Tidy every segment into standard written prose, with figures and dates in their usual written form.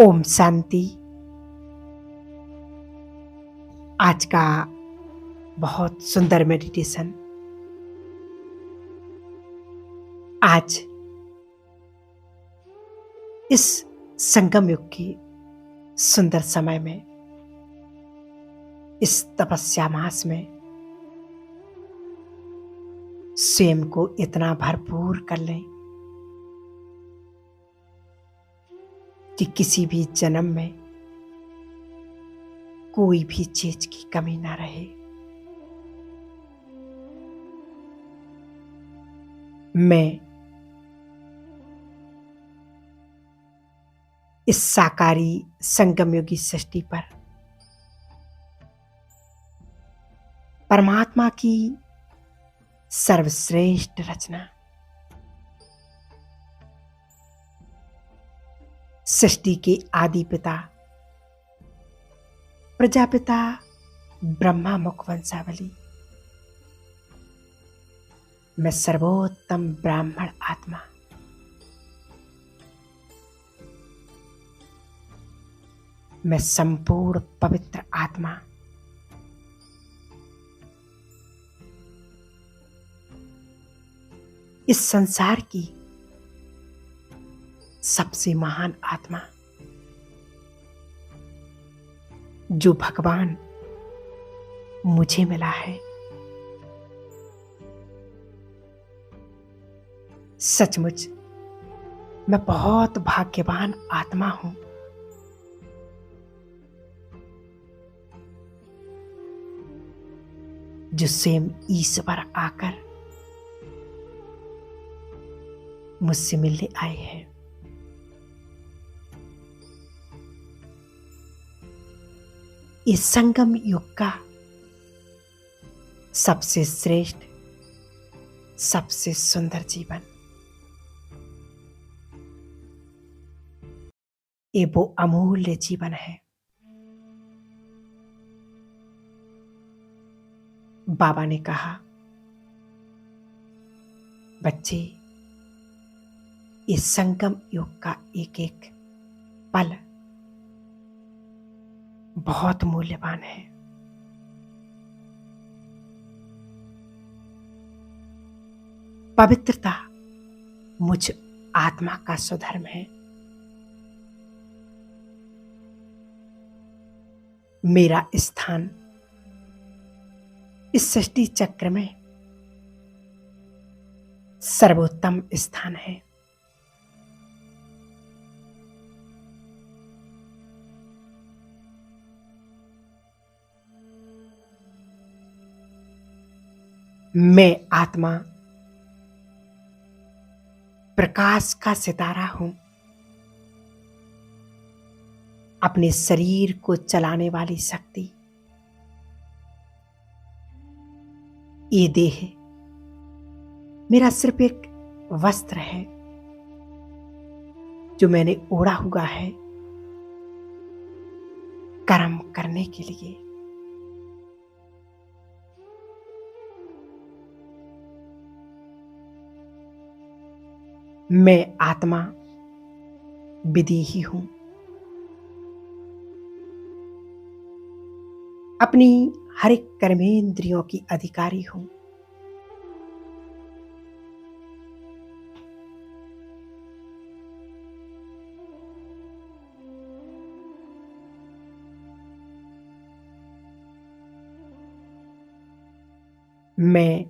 ओम शांति। आज का बहुत सुंदर मेडिटेशन। आज इस संगम युग की सुंदर समय में, इस तपस्या मास में स्वयं को इतना भरपूर कर लें कि किसी भी जन्म में कोई भी चीज की कमी ना रहे। मैं इस साकारी संगम योगी सृष्टि पर परमात्मा की सर्वश्रेष्ठ रचना, सृष्टि के आदि पिता प्रजापिता ब्रह्मा मुख वंशावली, मैं सर्वोत्तम ब्राह्मण आत्मा, मैं संपूर्ण पवित्र आत्मा, इस संसार की सबसे महान आत्मा, जो भगवान मुझे मिला है। सचमुच मैं बहुत भाग्यवान आत्मा हूं। जो स्वयं ईश्वर आकर मुझसे मिलने आए हैं। इस संगम युग का सबसे श्रेष्ठ, सबसे सुंदर जीवन, ये वो अमूल्य जीवन है। बाबा ने कहा, बच्चे, इस संगम युग का एक एक पल बहुत मूल्यवान है। पवित्रता मुझ आत्मा का स्वधर्म है। मेरा स्थान इस सृष्टि चक्र में सर्वोत्तम स्थान है। मैं आत्मा प्रकाश का सितारा हूं। अपने शरीर को चलाने वाली शक्ति, ये देह मेरा सिर्फ एक वस्त्र है जो मैंने ओढ़ा हुआ है कर्म करने के लिए। मैं आत्मा विदेही हूं। अपनी हर एक कर्मेंद्रियों की अधिकारी हूं। मैं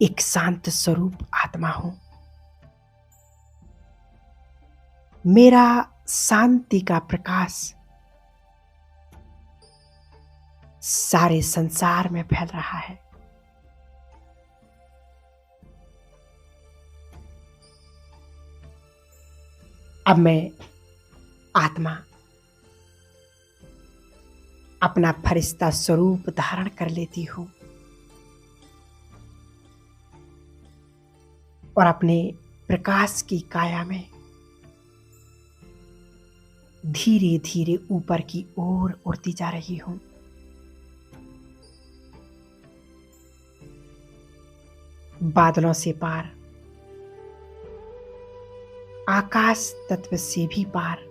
एक शांत स्वरूप आत्मा हूं। मेरा शांति का प्रकाश सारे संसार में फैल रहा है। अब मैं आत्मा अपना फरिश्ता स्वरूप धारण कर लेती हूं और अपने प्रकाश की काया में धीरे धीरे ऊपर की ओर उड़ती जा रही हूं। बादलों से पार आकाश तत्व से भी पार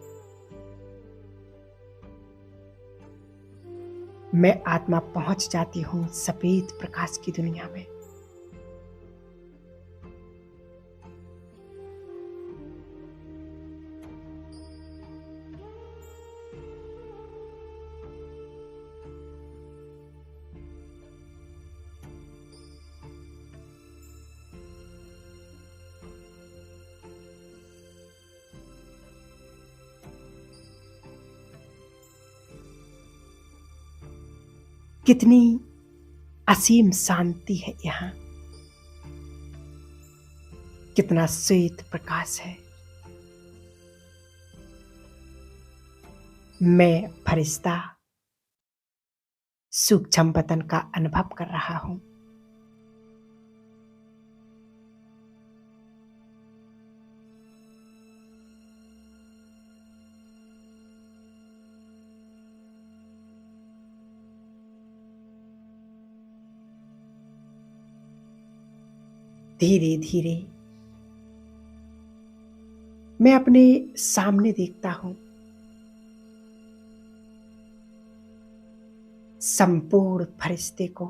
मैं आत्मा पहुंच जाती हूं सफेद प्रकाश की दुनिया में। कितनी असीम शांति है यहाँ, कितना श्वेत प्रकाश है। मैं फरिश्ता सूक्ष्म वतन का अनुभव कर रहा हूं। धीरे धीरे मैं अपने सामने देखता हूं संपूर्ण फरिश्ते को,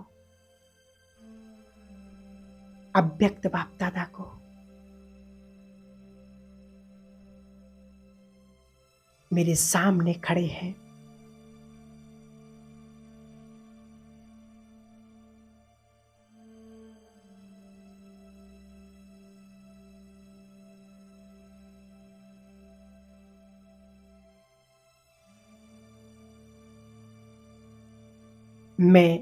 अव्यक्त बाप दादा को। मेरे सामने खड़े हैं। मैं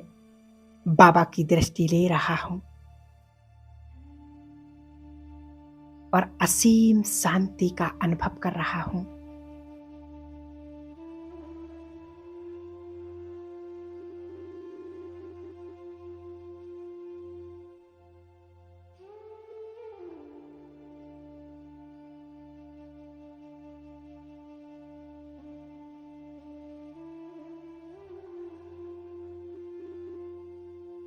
बाबा की दृष्टि ले रहा हूं और असीम शांति का अनुभव कर रहा हूं।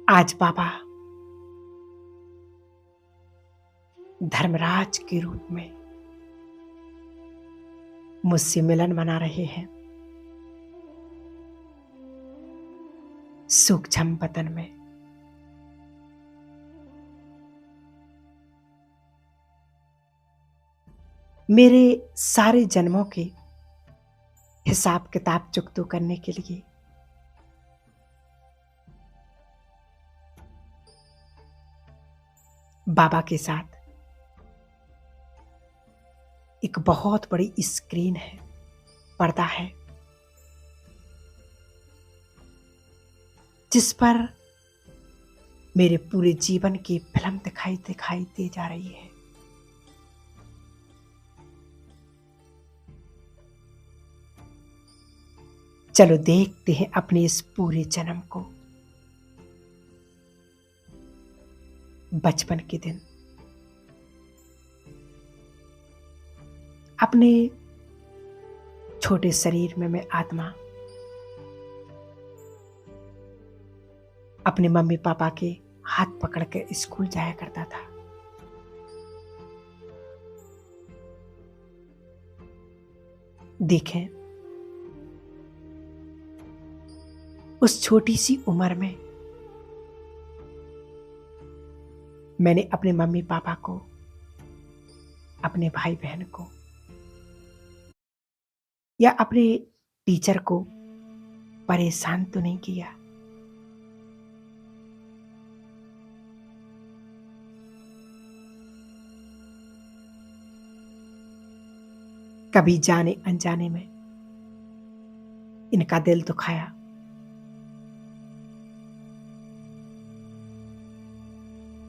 आज बाबा धर्मराज के रूप में मुझसे मिलन मना रहे हैं सूक्ष्म वतन में। मेरे सारे जन्मों के हिसाब किताब चुकतो करने के लिए बाबा के साथ एक बहुत बड़ी स्क्रीन है, पर्दा है, जिस पर मेरे पूरे जीवन की फिल्म दिखाई दे जा रही है। चलो देखते हैं अपने इस पूरे जन्म को। बचपन के दिन अपने छोटे शरीर में मैं आत्मा अपने मम्मी पापा के हाथ पकड़ के स्कूल जाया करता था। देखें, उस छोटी सी उम्र में मैंने अपने मम्मी पापा को, अपने भाई बहन को या अपने टीचर को परेशान तो नहीं किया। कभी जाने अनजाने में इनका दिल दुखाया,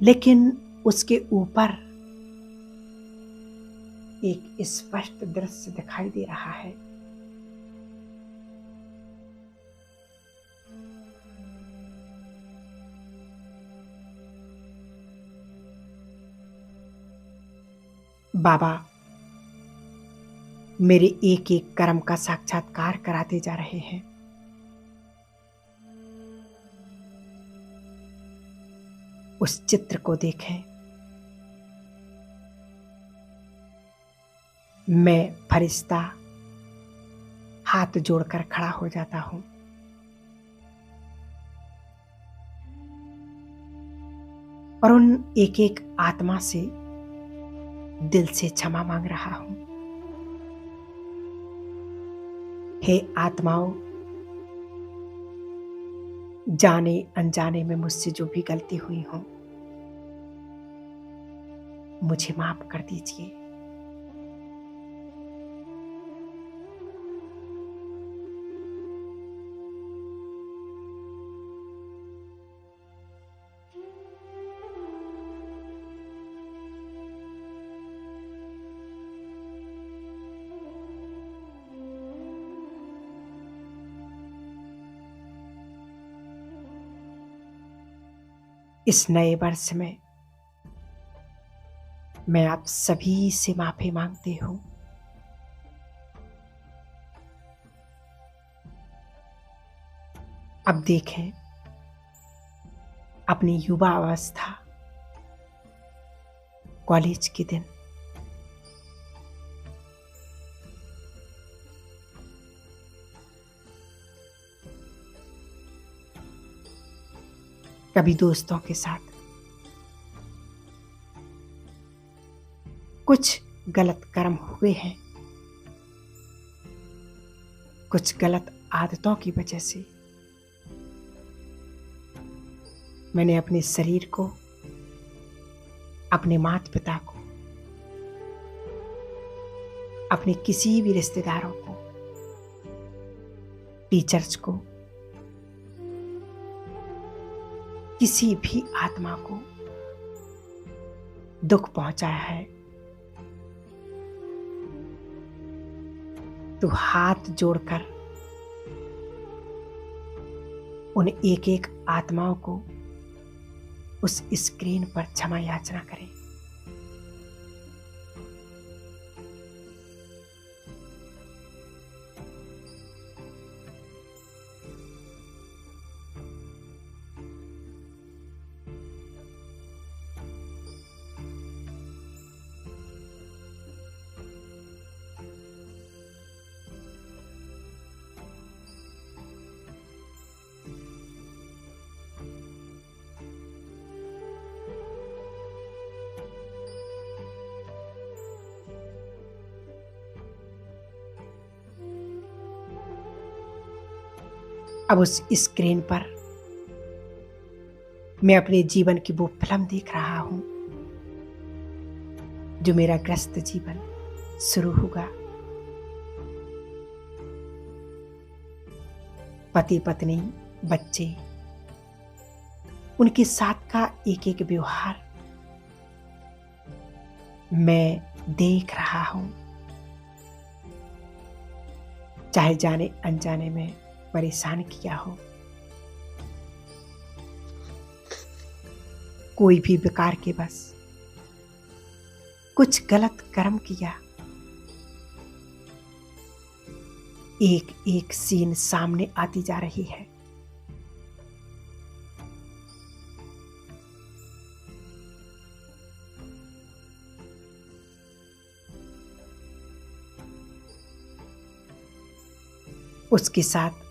लेकिन उसके ऊपर एक स्पष्ट दृश्य दिखाई दे रहा है। बाबा मेरे एक एक कर्म का साक्षात्कार कराते जा रहे हैं। उस चित्र को देखें। मैं फरिश्ता हाथ जोड़कर खड़ा हो जाता हूं और उन एक एक आत्मा से दिल से क्षमा मांग रहा हूं। हे आत्माओं, जाने अनजाने में मुझसे जो भी गलती हुई हो मुझे माफ कर दीजिए। इस नए वर्ष में मैं आप सभी से माफी मांगती हूं। अब देखें अपनी युवा अवस्था, कॉलेज के दिन, कभी दोस्तों के साथ कुछ गलत कर्म हुए हैं, कुछ गलत आदतों की वजह से मैंने अपने शरीर को, अपने माता पिता को, अपने किसी भी रिश्तेदारों को, टीचर्स को, किसी भी आत्मा को दुख पहुंचाया है, तो हाथ जोड़कर उन एक एक आत्माओं को उस स्क्रीन पर क्षमा याचना करें। अब उस स्क्रीन पर मैं अपने जीवन की वो फिल्म देख रहा हूं जो मेरा ग्रस्त जीवन शुरू होगा। पति पत्नी, बच्चे, उनके साथ का एक एक व्यवहार मैं देख रहा हूं, चाहे जाने अनजाने में परेशान किया हो, कोई भी बेकार के बस कुछ गलत कर्म किया, एक एक सीन सामने आती जा रही है। उसके साथ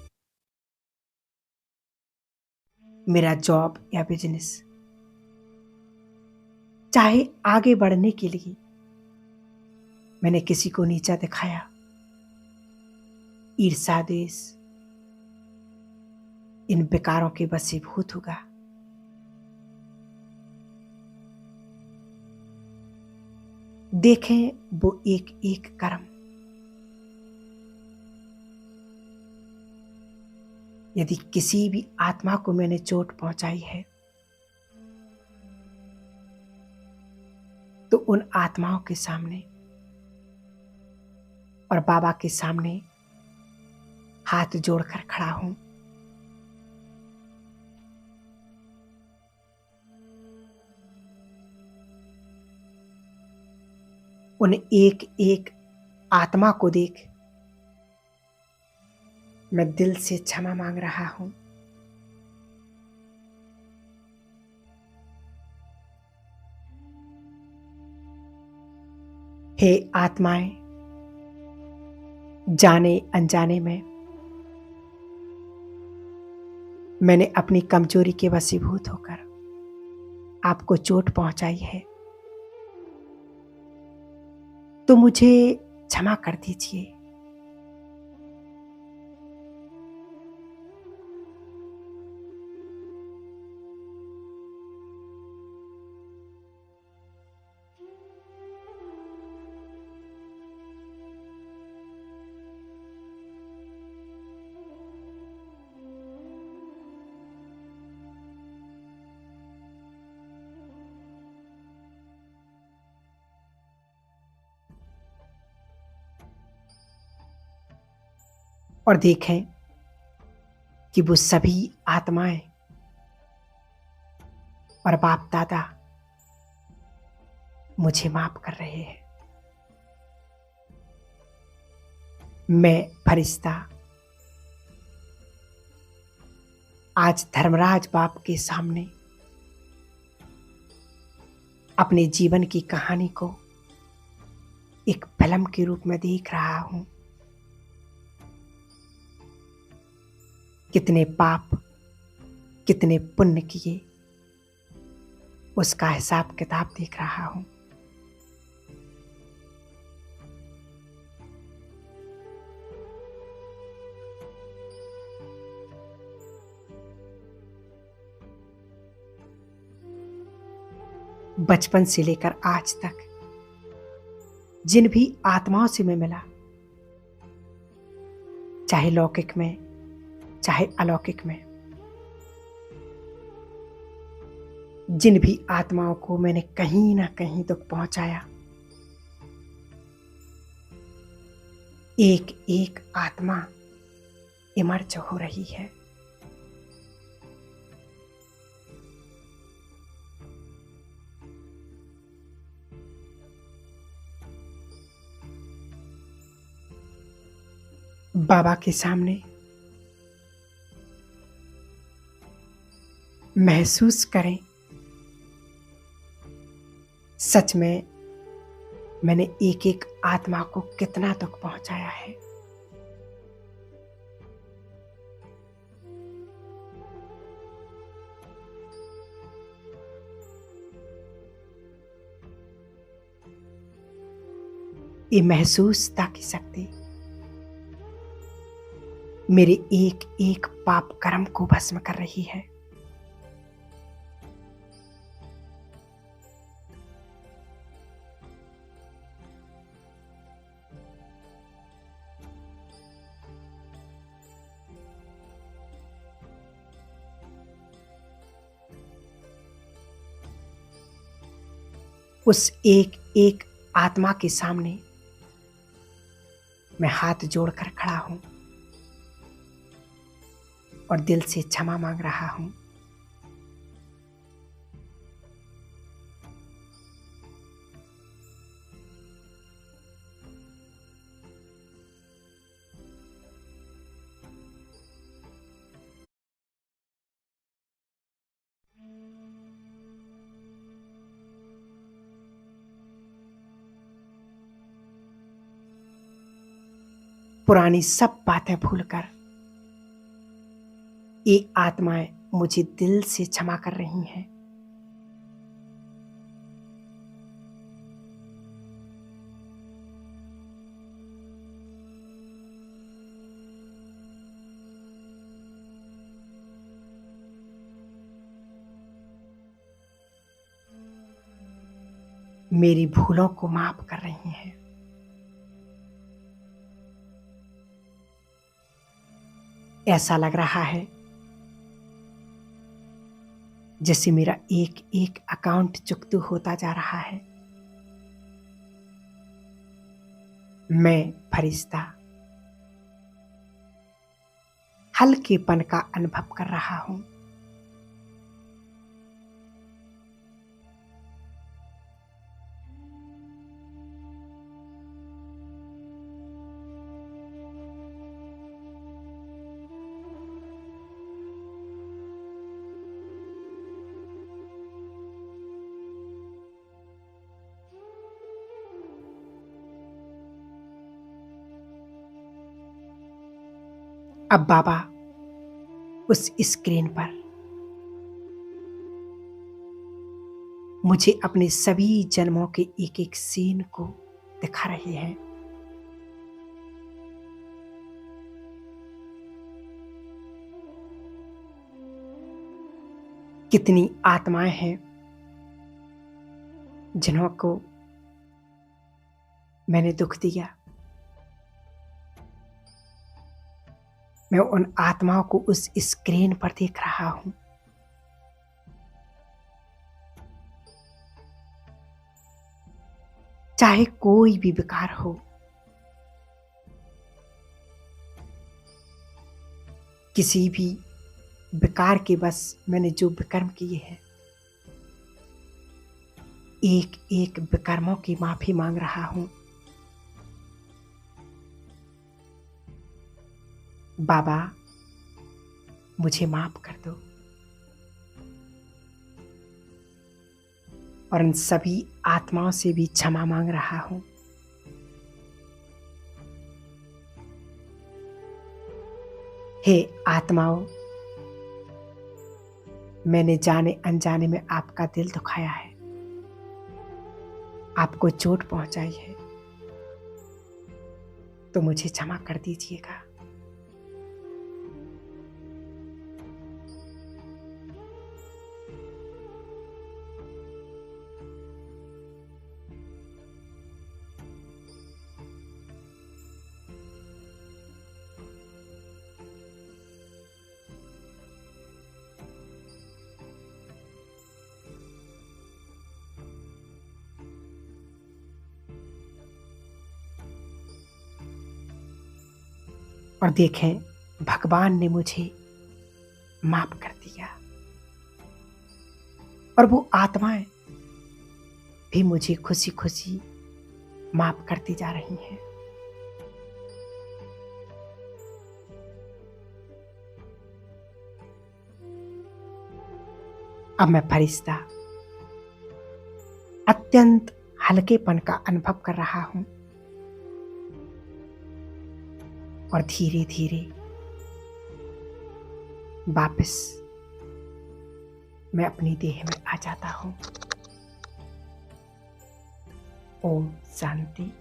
मेरा जॉब या बिजनेस, चाहे आगे बढ़ने के लिए मैंने किसी को नीचा दिखाया, ईर्ष्या द्वेष इन विकारों के वशीभूत होगा। देखें वो एक एक कर्म, यदि किसी भी आत्मा को मैंने चोट पहुंचाई है तो उन आत्माओं के सामने और बाबा के सामने हाथ जोड़कर खड़ा हूं। उन एक एक आत्मा को देख मैं दिल से क्षमा मांग रहा हूं। हे आत्माएं, जाने अनजाने में मैंने अपनी कमजोरी के वशीभूत होकर आपको चोट पहुंचाई है, तो मुझे क्षमा कर दीजिए। और देखें कि वो सभी आत्माएं और बाप दादा मुझे माफ कर रहे हैं। मैं फरिश्ता आज धर्मराज बाप के सामने अपने जीवन की कहानी को एक फिल्म के रूप में देख रहा हूं। कितने पाप, कितने पुण्य किए, उसका हिसाब किताब देख रहा हूं। बचपन से लेकर आज तक जिन भी आत्माओं से मैं मिला, चाहे लौकिक में चाहे अलौकिक में, जिन भी आत्माओं को मैंने कहीं ना कहीं दुख पहुंचाया, एक एक आत्मा इमर्ज हो रही है। बाबा के सामने महसूस करें, सच में मैंने एक एक आत्मा को कितना दुख पहुंचाया है। ये महसूसता की शक्ति मेरे एक एक पाप कर्म को भस्म कर रही है। उस एक एक आत्मा के सामने मैं हाथ जोड़कर खड़ा हूं और दिल से क्षमा मांग रहा हूं। पुरानी सब बातें भूलकर ये आत्माएं मुझे दिल से क्षमा कर रही हैं। मेरी भूलों को माफ कर रही हैं। ऐसा लग रहा है जैसे मेरा एक एक अकाउंट चुकता होता जा रहा है। मैं फरिश्ता हल्केपन का अनुभव कर रहा हूं। अब बाबा उस स्क्रीन पर मुझे अपने सभी जन्मों के एक एक सीन को दिखा रहे हैं। कितनी आत्माएं हैं जिन्हों को मैंने दुख दिया। मैं उन आत्माओं को उस स्क्रीन पर देख रहा हूं। चाहे कोई भी विकार हो, किसी भी विकार के बस मैंने जो विकर्म किए हैं, एक एक विकर्मों की माफी मांग रहा हूं। बाबा मुझे माफ कर दो और इन सभी आत्माओं से भी क्षमा मांग रहा हूं। हे आत्माओं, मैंने जाने अनजाने में आपका दिल दुखाया है, आपको चोट पहुंचाई है, तो मुझे क्षमा कर दीजिएगा। और देखें, भगवान ने मुझे माफ कर दिया और वो आत्माएं भी मुझे खुशी खुशी माफ करती जा रही हैं। अब मैं फरिश्ता अत्यंत हल्केपन का अनुभव कर रहा हूं और धीरे धीरे वापस मैं अपनी देह में आ जाता हूं। ओम शांति।